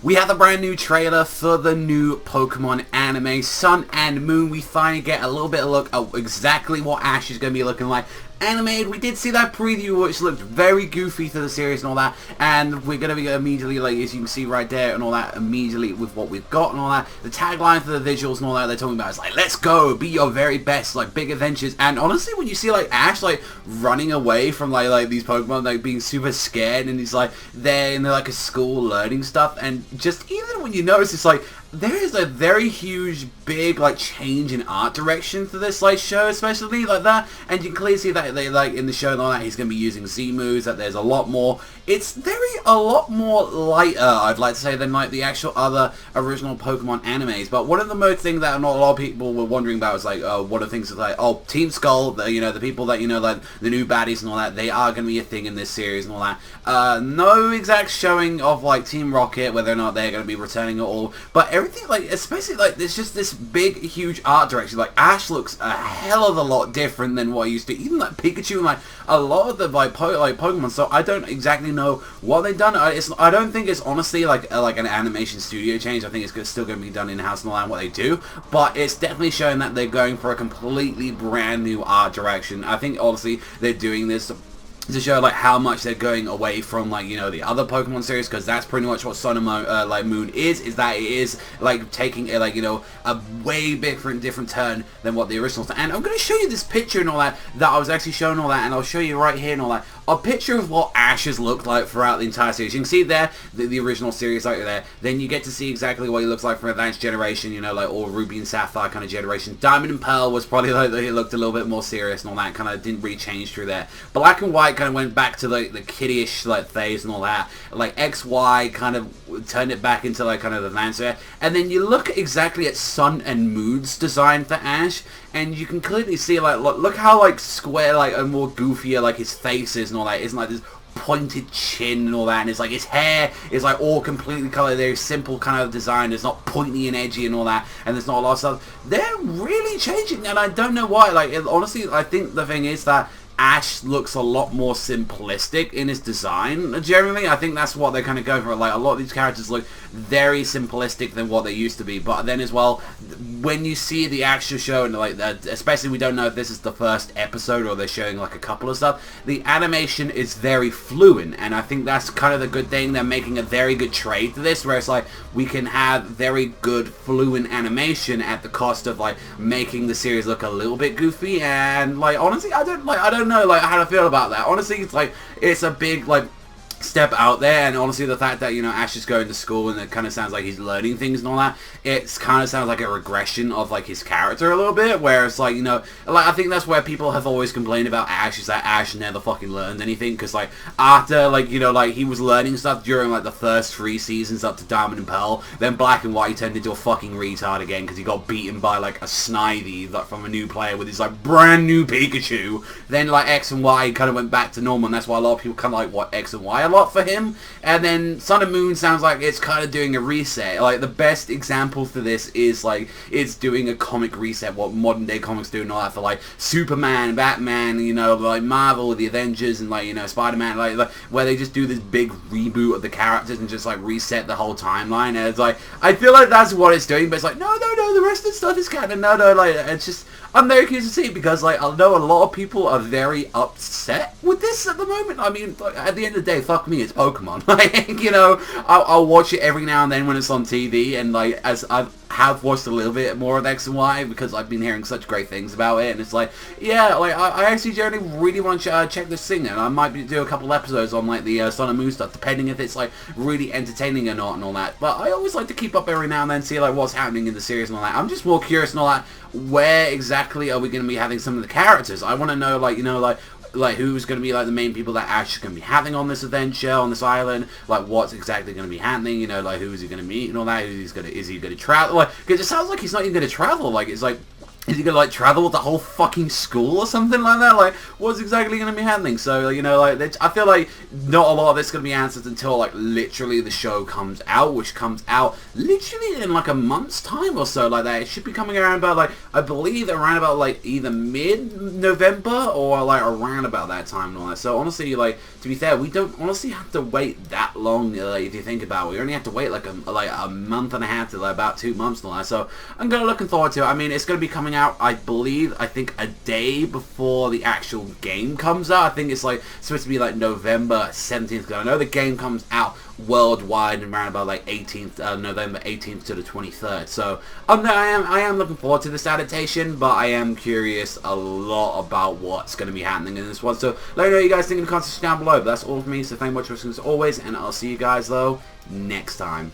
We have a brand new trailer for the new Pokemon anime, Sun and Moon. We finally get a little bit of a look at exactly what Ash is going to be looking like animated. We did see that preview which looked very goofy to the series and all that, and we're going to be immediately, like, as you can see right there and all that, immediately with what we've got and all that. The tagline for the visuals and all that they're talking about is like, let's go, be your very best, like, big adventures. And honestly, when you see like Ash like running away from like these Pokemon, like being super scared, and he's like there in like a school learning stuff, and just even when you notice it's like there is a very huge, big, like, change in art direction for this, like, show, especially, like, that, and you can clearly see that, they, like, in the show and all that, he's going to be using Z moves, that there's a lot more, it's a lot more lighter, I'd like to say, than, like, the actual other original Pokemon animes. But one of the most things that not a lot of people were wondering about was, like, one of the things is, like, oh, Team Skull, the people that, like, the new baddies and all that, they are going to be a thing in this series and all that. No exact showing of, like, Team Rocket, whether or not they're going to be returning at all, but everything, like, especially, like, there's just this big, huge art direction. Like, Ash looks a hell of a lot different than what he used to. Even, like, Pikachu and, like, a lot of the, like, Pokemon. So, I don't exactly know what they've done. I don't think it's honestly, like an animation studio change. I think it's still going to be done in-house and all that, what they do. But it's definitely showing that they're going for a completely brand new art direction. I think, honestly, they're doing this to show, like, how much they're going away from, like, the other Pokemon series, because that's pretty much what Sun and Moon is that it is, like, taking a, like, a way different turn than what the originals. And I'm going to show you this picture and all that I was actually showing all that, and I'll show you right here and all that, a picture of what Ash has looked like throughout the entire series. You can see there, the original series right there. Then you get to see exactly what he looks like from Advanced Generation, like, or Ruby and Sapphire kind of generation. Diamond and Pearl was probably, like, he looked a little bit more serious and all that, kind of didn't really change through there. Black and White kind of went back to, like, the kiddie-ish, like, phase and all that. Like, XY kind of turned it back into, like, kind of advanced there. And then you look exactly at Sun and Moon's design for Ash, and you can clearly see, like, look how, like, square, like, and more goofier, like, his face is and all that. Isn't, like, this pointed chin and all that, and it's like his hair is like all completely colored. There's simple kind of design. It's not pointy and edgy and all that, and there's not a lot of stuff. They're really changing, and I don't know why. Like, honestly, I think the thing is that Ash looks a lot more simplistic in his design. Generally, I think that's what they're kind of going for. Like, a lot of these characters look very simplistic than what they used to be. But then as well, when you see the actual show, and like that, especially we don't know if this is the first episode or they're showing like a couple of stuff, the animation is very fluent, and I think that's kind of the good thing. They're making a very good trade to this, where it's like we can have very good fluent animation at the cost of like making the series look a little bit goofy. And like, honestly, I don't know like how to feel about that. Honestly, it's like it's a big like step out there, and honestly the fact that Ash is going to school and it kind of sounds like he's learning things and all that, it kind of sounds like a regression of like his character a little bit, where it's like like I think that's where people have always complained about Ash, is that Ash never fucking learned anything, because like after like like he was learning stuff during like the first 3 seasons up to Diamond and Pearl, then Black and White he turned into a fucking retard again because he got beaten by like a Snivy like, from a new player with his like brand new Pikachu. Then like X and Y kind of went back to normal, and that's why a lot of people kind of like what X and Y a lot for him. And then Sun and Moon sounds like it's kind of doing a reset. Like the best example for this is like it's doing a comic reset, what modern day comics do and all that, for like Superman, Batman, like Marvel, the Avengers, and like Spider-Man, like where they just do this big reboot of the characters and just like reset the whole timeline. And it's like I feel like that's what it's doing, but it's like no, the rest of the stuff is canon. No, like it's just, I'm very curious to see, because like I know a lot of people are very upset with this at the moment. I mean, like, at the end of the day, fuck me, it's Pokemon. Like, I'll watch it every now and then when it's on TV, and like as I have watched a little bit more of X and Y because I've been hearing such great things about it, and it's like, yeah, like I actually generally really want to check this thing, and I might do a couple episodes on like the Sun and Moon stuff, depending if it's like really entertaining or not and all that. But I always like to keep up every now and then, see like what's happening in the series and all that. I'm just more curious and all that, where exactly are we going to be having some of the characters? I want to know like who's going to be like the main people that Ash is going to be having on this adventure, on this island, like what's exactly going to be happening, like who is he going to meet and all that, is he going to travel, like, because it sounds like he's not even going to travel, like it's like Is he gonna like travel with the whole fucking school or something like that? Like, what's exactly gonna be happening? So, you know, like, I feel like not a lot of this gonna be answered until like literally the show comes out, which comes out literally in like a month's time or so, like that. It should be coming around about like, I believe around about like either mid-November or like around about that time and all that. So honestly, like, to be fair, we don't honestly have to wait that long. Like, if you think about it, we only have to wait like a month and a half to like about 2 months and all that. So I'm gonna looking forward to it. I mean, it's gonna be coming out, I think a day before the actual game comes out. I think it's like supposed to be like November 17th, because I know the game comes out worldwide around about like November 18th to the 23rd. So I am looking forward to this adaptation, but I am curious a lot about what's going to be happening in this one. So let me know what you guys think in the comments down below. But that's all from me, so thank you much for watching as always, and I'll see you guys though next time.